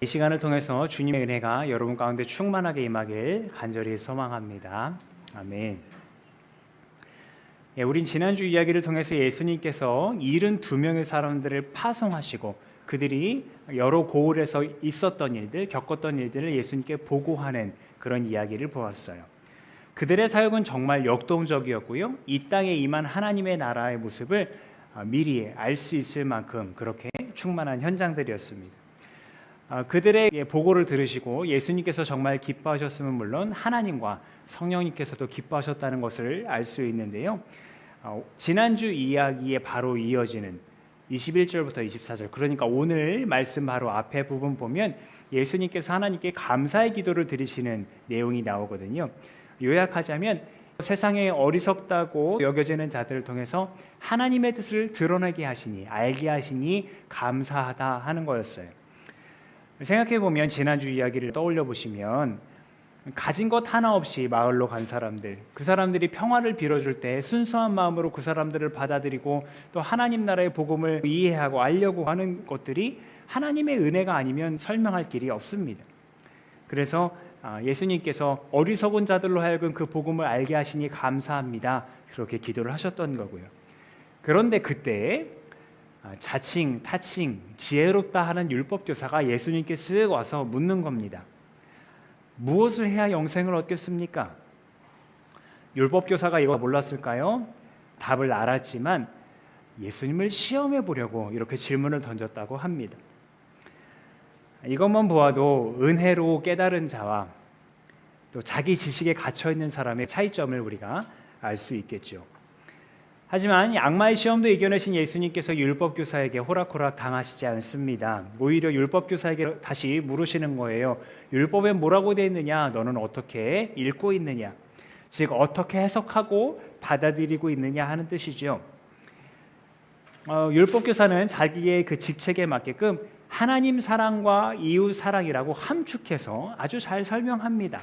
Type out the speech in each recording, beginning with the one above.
이 시간을 통해서 주님의 은혜가 여러분 가운데 충만하게 임하길 간절히 소망합니다. 아멘. 우린 지난주 이야기를 통해서 예수님께서 72명의 사람들을 파송하시고 그들이 여러 고을에서 있었던 일들, 겪었던 일들을 예수님께 보고하는 그런 이야기를 보았어요. 그들의 사역은 정말 역동적이었고요. 이 땅에 임한 하나님의 나라의 모습을 미리 알 수 있을 만큼 그렇게 충만한 현장들이었습니다. 그들의 보고를 들으시고 예수님께서 정말 기뻐하셨으면 물론 하나님과 성령님께서도 기뻐하셨다는 것을 알 수 있는데요. 지난주 이야기에 바로 이어지는 21절부터 24절, 그러니까 오늘 말씀 바로 앞에 부분 보면 예수님께서 하나님께 감사의 기도를 드리시는 내용이 나오거든요. 요약하자면 세상에 어리석다고 여겨지는 자들을 통해서 하나님의 뜻을 드러내게 하시니, 알게 하시니 감사하다 하는 거였어요. 생각해보면 지난주 이야기를 떠올려 보시면 가진 것 하나 없이 마을로 간 사람들, 그 사람들이 평화를 빌어줄 때 순수한 마음으로 그 사람들을 받아들이고 또 하나님 나라의 복음을 이해하고 알려고 하는 것들이 하나님의 은혜가 아니면 설명할 길이 없습니다. 그래서 예수님께서 어리석은 자들로 하여금 그 복음을 알게 하시니 감사합니다, 그렇게 기도를 하셨던 거고요. 그런데 그때 자칭, 타칭, 지혜롭다 하는 율법교사가 예수님께 쓱 와서 묻는 겁니다. 무엇을 해야 영생을 얻겠습니까? 율법교사가 이거 몰랐을까요? 답을 알았지만 예수님을 시험해 보려고 이렇게 질문을 던졌다고 합니다. 이것만 보아도 은혜로 깨달은 자와 또 자기 지식에 갇혀있는 사람의 차이점을 우리가 알 수 있겠죠. 하지만 악마의 시험도 이겨내신 예수님께서 율법교사에게 호락호락 당하시지 않습니다. 오히려 율법교사에게 다시 물으시는 거예요. 율법에 뭐라고 되어 있느냐? 너는 어떻게 읽고 있느냐? 즉 어떻게 해석하고 받아들이고 있느냐 하는 뜻이죠. 율법교사는 자기의 그 직책에 맞게끔 하나님 사랑과 이웃 사랑이라고 함축해서 아주 잘 설명합니다.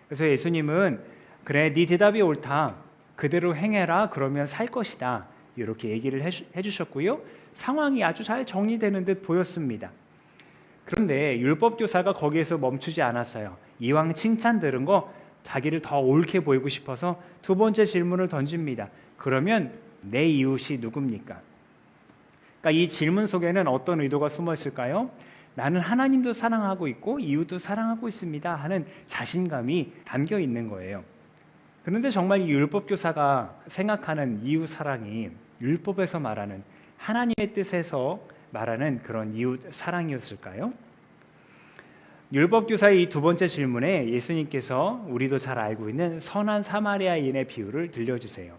그래서 예수님은 그래, 네 대답이 옳다, 그대로 행해라, 그러면 살 것이다, 이렇게 얘기를 해주셨고요. 상황이 아주 잘 정리되는 듯 보였습니다. 그런데 율법교사가 거기에서 멈추지 않았어요. 이왕 칭찬 들은 거 자기를 더 옳게 보이고 싶어서 두 번째 질문을 던집니다. 그러면 내 이웃이 누굽니까? 그러니까 이 질문 속에는 어떤 의도가 숨어 있을까요? 나는 하나님도 사랑하고 있고 이웃도 사랑하고 있습니다 하는 자신감이 담겨 있는 거예요. 그런데 정말 이 율법교사가 생각하는 이웃 사랑이 율법에서 말하는 하나님의 뜻에서 말하는 그런 이웃 사랑이었을까요? 율법교사의 이 두 번째 질문에 예수님께서 우리도 잘 알고 있는 선한 사마리아인의 비유를 들려주세요.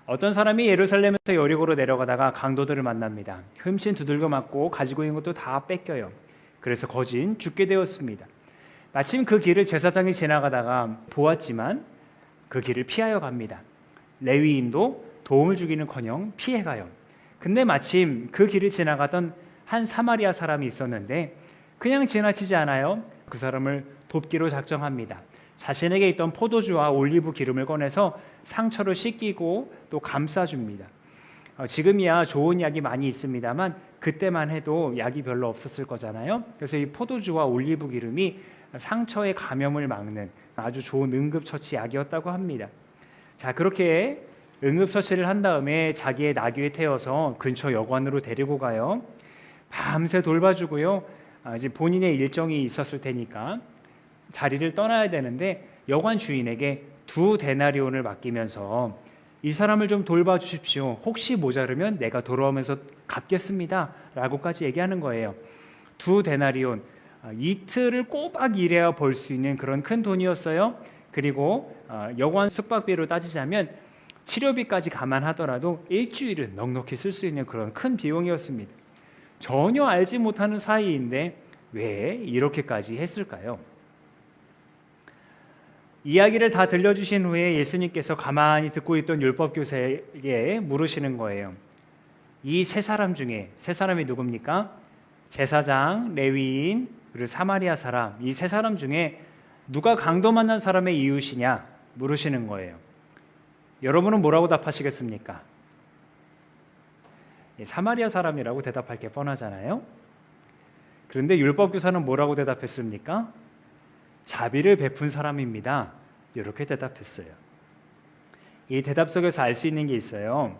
어떤 사람이 예루살렘에서 여리고로 내려가다가 강도들을 만납니다. 흠씬 두들겨 맞고 가지고 있는 것도 다 뺏겨요. 그래서 거진 죽게 되었습니다. 마침 그 길을 제사장이 지나가다가 보았지만 그 길을 피하여 갑니다. 레위인도 도움을 주기는커녕 피해가요. 근데 마침 그 길을 지나가던 한 사마리아 사람이 있었는데 그냥 지나치지 않아요. 그 사람을 돕기로 작정합니다. 자신에게 있던 포도주와 올리브 기름을 꺼내서 상처를 씻기고 또 감싸줍니다. 지금이야 좋은 약이 많이 있습니다만 그때만 해도 약이 별로 없었을 거잖아요. 그래서 이 포도주와 올리브 기름이 상처의 감염을 막는 아주 좋은 응급처치 약이었다고 합니다. 자, 그렇게 응급처치를 한 다음에 자기의 나귀에 태워서 근처 여관으로 데리고 가요. 밤새 돌봐주고요. 이제 본인의 일정이 있었을 테니까 자리를 떠나야 되는데 여관 주인에게 2데나리온을 맡기면서 이 사람을 좀 돌봐주십시오. 혹시 모자르면 내가 돌아오면서 갚겠습니다 라고까지 얘기하는 거예요. 2데나리온, 이틀을 꼬박 일해야 벌 수 있는 그런 큰 돈이었어요. 그리고 여관 숙박비로 따지자면 치료비까지 감안하더라도 일주일은 넉넉히 쓸 수 있는 그런 큰 비용이었습니다. 전혀 알지 못하는 사이인데 왜 이렇게까지 했을까요? 이야기를 다 들려주신 후에 예수님께서 가만히 듣고 있던 율법교사에게 물으시는 거예요. 이 세 사람 중에, 세 사람이 누굽니까? 제사장, 레위인, 그리고 사마리아 사람, 이 세 사람 중에 누가 강도 만난 사람의 이웃이냐 물으시는 거예요. 여러분은 뭐라고 답하시겠습니까? 사마리아 사람이라고 대답할 게 뻔하잖아요. 그런데 율법교사는 뭐라고 대답했습니까? 자비를 베푼 사람입니다. 이렇게 대답했어요. 이 대답 속에서 알 수 있는 게 있어요.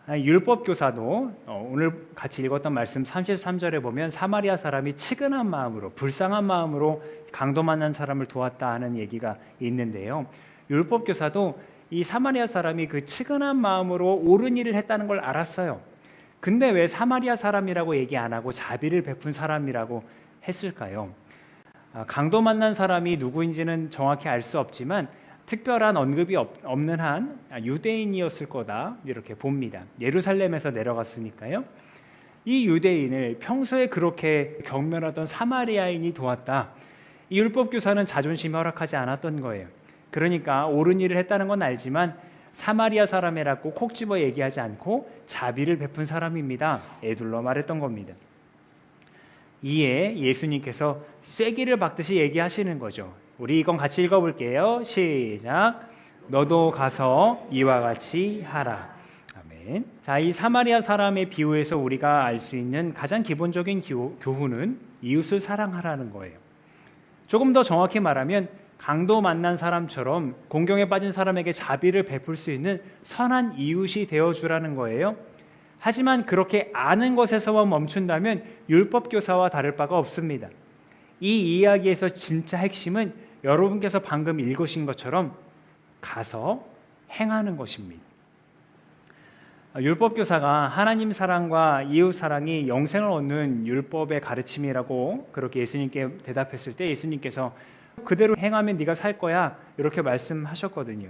율법교사도 오늘 같이 읽었던 말씀 33절에 보면 사마리아 사람이 치근한 마음으로, 불쌍한 마음으로 강도 만난 사람을 도왔다 하는 얘기가 있는데요. 율법교사도 이 사마리아 사람이 그 치근한 마음으로 옳은 일을 했다는 걸 알았어요. 근데 왜 사마리아 사람이라고 얘기 안 하고 자비를 베푼 사람이라고 했을까요? 강도 만난 사람이 누구인지는 정확히 알 수 없지만 특별한 언급이 없는 한 유대인이었을 거다 이렇게 봅니다. 예루살렘에서 내려갔으니까요. 이 유대인을 평소에 그렇게 경멸하던 사마리아인이 도왔다. 이 율법교사는 자존심이 허락하지 않았던 거예요. 그러니까 옳은 일을 했다는 건 알지만 사마리아 사람이라고 콕 집어 얘기하지 않고 자비를 베푼 사람입니다. 애둘러 말했던 겁니다. 이에 예수님께서 쐐기를 박듯이 얘기하시는 거죠. 우리 이건 같이 읽어볼게요. 시작. 너도 가서 이와 같이 하라. 아멘. 자, 이 사마리아 사람의 비유에서 우리가 알 수 있는 가장 기본적인 교훈은 이웃을 사랑하라는 거예요. 조금 더 정확히 말하면 강도 만난 사람처럼 공경에 빠진 사람에게 자비를 베풀 수 있는 선한 이웃이 되어주라는 거예요. 하지만 그렇게 아는 것에서만 멈춘다면 율법교사와 다를 바가 없습니다. 이 이야기에서 진짜 핵심은 여러분께서 방금 읽으신 것처럼 가서 행하는 것입니다. 율법교사가 하나님 사랑과 이웃 사랑이 영생을 얻는 율법의 가르침이라고 그렇게 예수님께 대답했을 때 예수님께서 그대로 행하면 네가 살 거야 이렇게 말씀하셨거든요.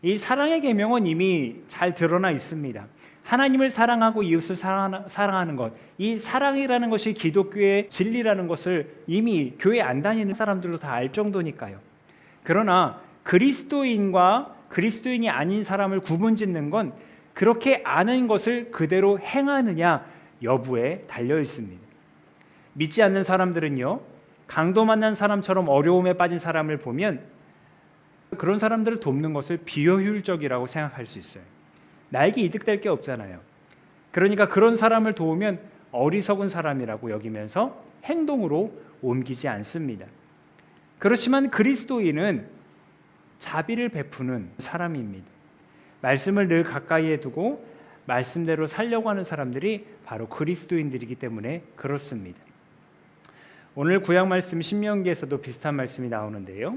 이 사랑의 계명은 이미 잘 드러나 있습니다. 하나님을 사랑하고 이웃을 사랑하는 것, 이 사랑이라는 것이 기독교의 진리라는 것을 이미 교회 안 다니는 사람들도 다 알 정도니까요. 그러나 그리스도인과 그리스도인이 아닌 사람을 구분짓는 건 그렇게 아는 것을 그대로 행하느냐 여부에 달려 있습니다. 믿지 않는 사람들은요, 강도 만난 사람처럼 어려움에 빠진 사람을 보면 그런 사람들을 돕는 것을 비효율적이라고 생각할 수 있어요. 나에게 이득될 게 없잖아요. 그러니까 그런 사람을 도우면 어리석은 사람이라고 여기면서 행동으로 옮기지 않습니다. 그렇지만 그리스도인은 자비를 베푸는 사람입니다. 말씀을 늘 가까이에 두고 말씀대로 살려고 하는 사람들이 바로 그리스도인들이기 때문에 그렇습니다. 오늘 구약 말씀 신명기에서도 비슷한 말씀이 나오는데요.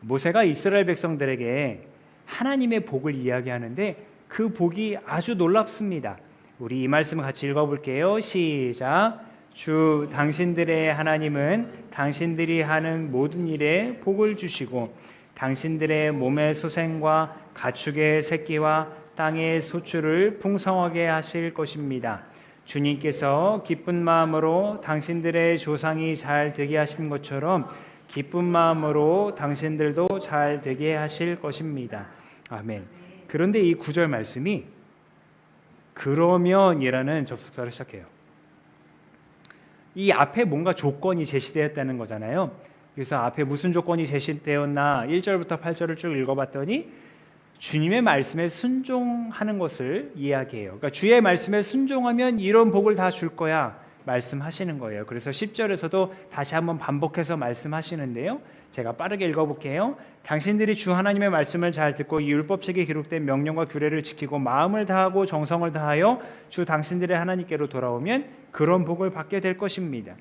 모세가 이스라엘 백성들에게 하나님의 복을 이야기하는데 그 복이 아주 놀랍습니다. 우리 이 말씀을 같이 읽어볼게요. 시작. 주 당신들의 하나님은 당신들이 하는 모든 일에 복을 주시고 당신들의 몸의 소생과 가축의 새끼와 땅의 소출을 풍성하게 하실 것입니다. 주님께서 기쁜 마음으로 당신들의 조상이 잘 되게 하신 것처럼 기쁜 마음으로 당신들도 잘 되게 하실 것입니다. 아멘. 그런데 이 9절 말씀이 그러면이라는 접속사를 시작해요. 이 앞에 뭔가 조건이 제시되었다는 거잖아요. 그래서 앞에 무슨 조건이 제시되었나 1절부터 8절을 쭉 읽어봤더니 주님의 말씀에 순종하는 것을 이야기해요. 그러니까 주의 말씀에 순종하면 이런 복을 다 줄 거야 말씀하시는 거예요. 그래서 10절에서도 다시 한번 반복해서 말씀하시는데요. 제가 빠르게 읽어볼게요. 당신들이 주 하나님의 말씀을 잘 듣고 이 율법책에 기록된 명령과 규례를 지키고 마음을 다하고 정성을 다하여 주 당신들의 하나님께로 돌아오면 그런 복을 받게 될 것입니다.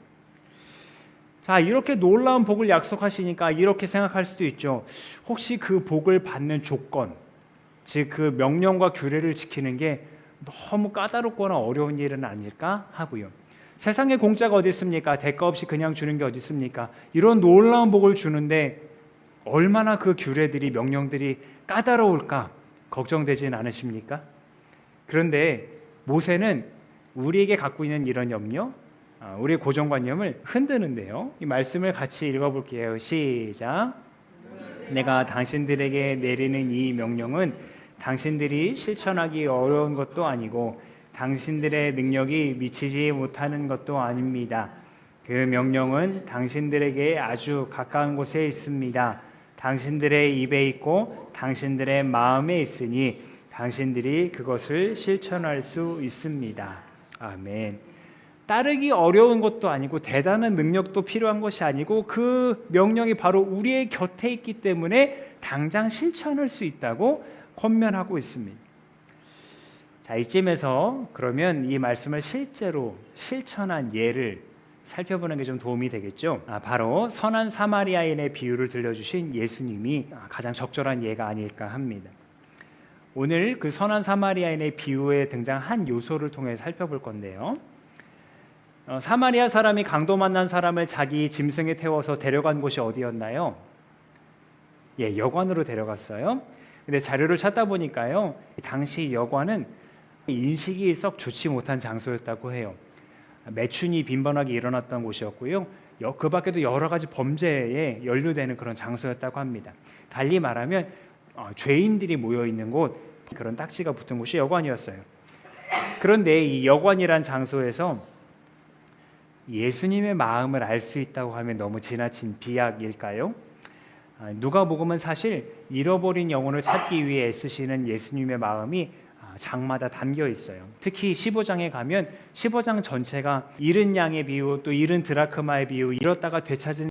자, 이렇게 놀라운 복을 약속하시니까 이렇게 생각할 수도 있죠. 혹시 그 복을 받는 조건, 즉 그 명령과 규례를 지키는 게 너무 까다롭거나 어려운 일은 아닐까 하고요. 세상에 공짜가 어디 있습니까? 대가 없이 그냥 주는 게 어디 있습니까? 이런 놀라운 복을 주는데 얼마나 그 규례들이 명령들이 까다로울까 걱정되진 않으십니까? 그런데 모세는 우리에게 갖고 있는 이런 염려, 우리의 고정관념을 흔드는데요. 이 말씀을 같이 읽어볼게요. 시작. 내가 당신들에게 내리는 이 명령은 당신들이 실천하기 어려운 것도 아니고 당신들의 능력이 미치지 못하는 것도 아닙니다. 그 명령은 당신들에게 아주 가까운 곳에 있습니다. 당신들의 입에 있고 당신들의 마음에 있으니 당신들이 그것을 실천할 수 있습니다. 아멘. 따르기 어려운 것도 아니고 대단한 능력도 필요한 것이 아니고 그 명령이 바로 우리의 곁에 있기 때문에 당장 실천할 수 있다고 권면하고 있습니다. 자, 이쯤에서 그러면 이 말씀을 실제로 실천한 예를 살펴보는 게 좀 도움이 되겠죠. 바로 선한 사마리아인의 비유를 들려주신 예수님이 가장 적절한 예가 아닐까 합니다. 오늘 그 선한 사마리아인의 비유에 등장한 요소를 통해 살펴볼 건데요. 사마리아 사람이 강도 만난 사람을 자기 짐승에 태워서 데려간 곳이 어디였나요? 여관으로 데려갔어요. 근데 자료를 찾다 보니까요, 당시 여관은 인식이 썩 좋지 못한 장소였다고 해요. 매춘이 빈번하게 일어났던 곳이었고요. 그 밖에도 여러 가지 범죄에 연루되는 그런 장소였다고 합니다. 달리 말하면 죄인들이 모여 있는 곳, 그런 딱지가 붙은 곳이 여관이었어요. 그런데 이 여관이란 장소에서 예수님의 마음을 알 수 있다고 하면 너무 지나친 비약일까요? 누가복음은 사실 잃어버린 영혼을 찾기 위해 애쓰시는 예수님의 마음이 장마다 담겨 있어요. 특히 15장에 가면 15장 전체가 잃은 양의 비유, 또 잃은 드라크마의 비유, 잃었다가 되찾은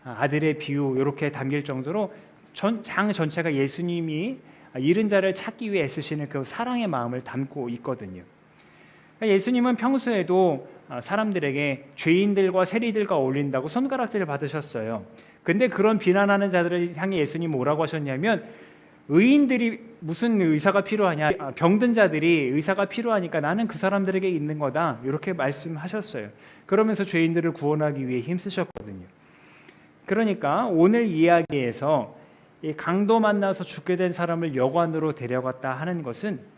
아들의 비유 이렇게 담길 정도로 장 전체가 예수님이 잃은 자를 찾기 위해 애쓰시는 그 사랑의 마음을 담고 있거든요. 예수님은 평소에도 사람들에게 죄인들과 세리들과 어울린다고 손가락질을 받으셨어요. 근데 그런 비난하는 자들을 향해 예수님이 뭐라고 하셨냐면, 의인들이 무슨 의사가 필요하냐, 병든 자들이 의사가 필요하니까 나는 그 사람들에게 있는 거다, 이렇게 말씀하셨어요. 그러면서 죄인들을 구원하기 위해 힘쓰셨거든요. 그러니까 오늘 이야기에서 이 강도 만나서 죽게 된 사람을 여관으로 데려갔다 하는 것은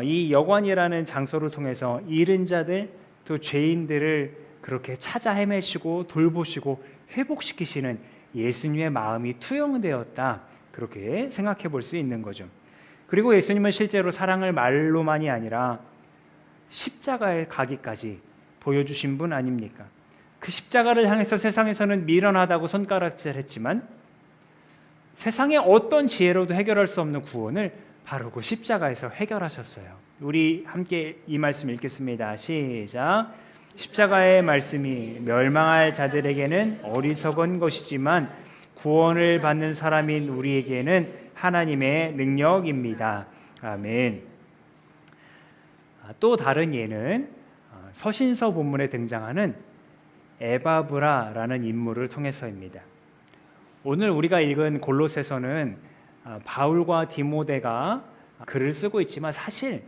이 여관이라는 장소를 통해서 잃은 자들, 또 죄인들을 그렇게 찾아 헤매시고 돌보시고 회복시키시는 예수님의 마음이 투영되었다, 그렇게 생각해 볼 수 있는 거죠. 그리고 예수님은 실제로 사랑을 말로만이 아니라 십자가에 가기까지 보여주신 분 아닙니까? 그 십자가를 향해서 세상에서는 미련하다고 손가락질했지만 세상의 어떤 지혜로도 해결할 수 없는 구원을 바로 그 십자가에서 해결하셨어요. 우리 함께 이 말씀 읽겠습니다. 시작. 십자가의 말씀이 멸망할 자들에게는 어리석은 것이지만 구원을 받는 사람인 우리에게는 하나님의 능력입니다. 아멘. 또 다른 예는 서신서 본문에 등장하는 에바브라라는 인물을 통해서입니다. 오늘 우리가 읽은 골로새서는 바울과 디모데가 글을 쓰고 있지만 사실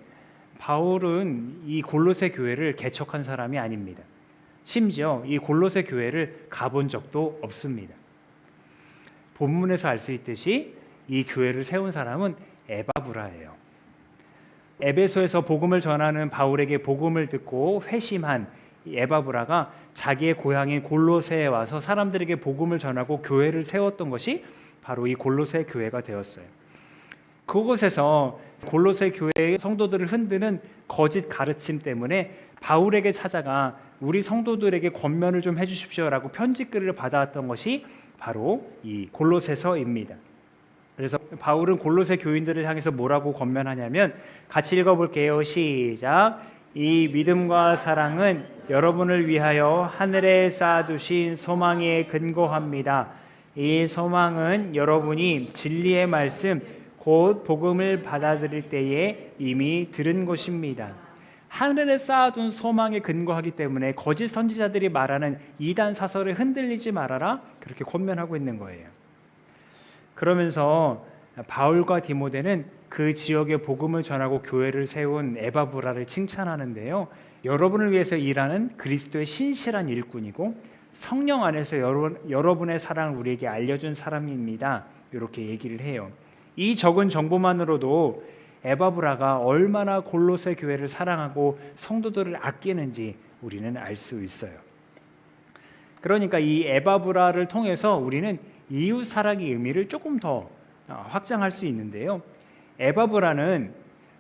바울은 이 골로새 교회를 개척한 사람이 아닙니다. 심지어 이 골로새 교회를 가본 적도 없습니다. 본문에서 알 수 있듯이 이 교회를 세운 사람은 에바브라예요. 에베소에서 복음을 전하는 바울에게 복음을 듣고 회심한 이 에바브라가 자기의 고향인 골로새에 와서 사람들에게 복음을 전하고 교회를 세웠던 것이 바로 이 골로새 교회가 되었어요. 그곳에서 골로새 교회의 성도들을 흔드는 거짓 가르침 때문에 바울에게 찾아가 우리 성도들에게 권면을 좀 해주십시오라고 편지글을 받아왔던 것이 바로 이 골로새서입니다. 그래서 바울은 골로새 교인들을 향해서 뭐라고 권면하냐면, 같이 읽어볼게요. 시작. 이 믿음과 사랑은 여러분을 위하여 하늘에 쌓아두신 소망에 근거합니다. 이 소망은 여러분이 진리의 말씀 곧 복음을 받아들일 때에 이미 들은 것입니다. 하늘에 쌓아둔 소망에 근거하기 때문에 거짓 선지자들이 말하는 이단 사설에 흔들리지 말아라, 그렇게 권면하고 있는 거예요. 그러면서 바울과 디모데는 그 지역에 복음을 전하고 교회를 세운 에바브라를 칭찬하는데요, 여러분을 위해서 일하는 그리스도의 신실한 일꾼이고 성령 안에서 여러분의 사랑을 우리에게 알려준 사람입니다, 이렇게 얘기를 해요. 이 적은 정보만으로도 에바브라가 얼마나 골로새 교회를 사랑하고 성도들을 아끼는지 우리는 알 수 있어요. 그러니까 이 에바브라를 통해서 우리는 이웃 사랑의 의미를 조금 더 확장할 수 있는데요, 에바브라는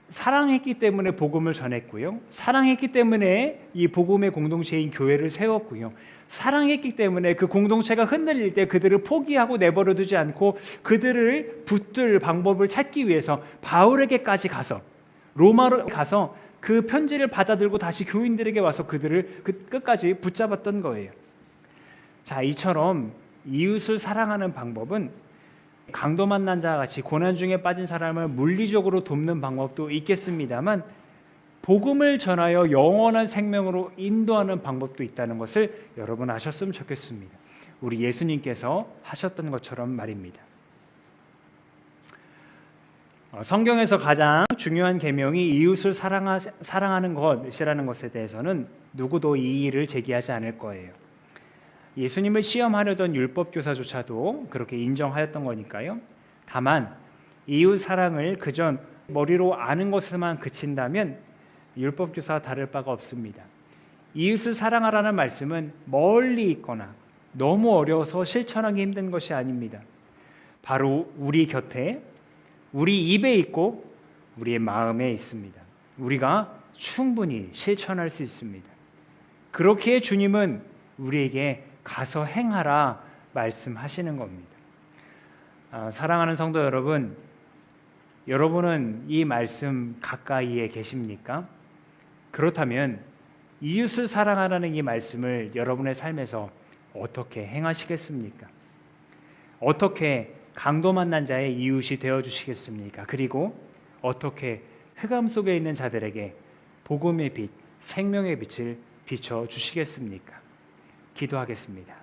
사랑했기 때문에 복음을 전했고요, 사랑했기 때문에 이 복음의 공동체인 교회를 세웠고요, 사랑했기 때문에 그 공동체가 흔들릴 때 그들을 포기하고 내버려두지 않고 그들을 붙들 방법을 찾기 위해서 바울에게까지 가서 로마로 가서 그 편지를 받아들고 다시 교인들에게 와서 그들을 끝까지 붙잡았던 거예요. 자, 이처럼 이웃을 사랑하는 방법은 강도 만난 자와 같이 고난 중에 빠진 사람을 물리적으로 돕는 방법도 있겠습니다만 복음을 전하여 영원한 생명으로 인도하는 방법도 있다는 것을 여러분 아셨으면 좋겠습니다. 우리 예수님께서 하셨던 것처럼 말입니다. 성경에서 가장 중요한 계명이 이웃을 사랑하는 것이라는 것에 대해서는 누구도 이의를 제기하지 않을 거예요. 예수님을 시험하려던 율법교사조차도 그렇게 인정하였던 거니까요. 다만 이웃 사랑을 그저 머리로 아는 것에만 그친다면 율법교사와 다를 바가 없습니다. 이웃을 사랑하라는 말씀은 멀리 있거나 너무 어려워서 실천하기 힘든 것이 아닙니다. 바로 우리 곁에, 우리 입에 있고 우리의 마음에 있습니다. 우리가 충분히 실천할 수 있습니다. 그렇기에 주님은 우리에게 가서 행하라 말씀하시는 겁니다. 사랑하는 성도 여러분, 여러분은 이 말씀 가까이에 계십니까? 그렇다면 이웃을 사랑하라는 이 말씀을 여러분의 삶에서 어떻게 행하시겠습니까? 어떻게 강도 만난 자의 이웃이 되어주시겠습니까? 그리고 어떻게 흑암 속에 있는 자들에게 복음의 빛, 생명의 빛을 비춰주시겠습니까? 기도하겠습니다.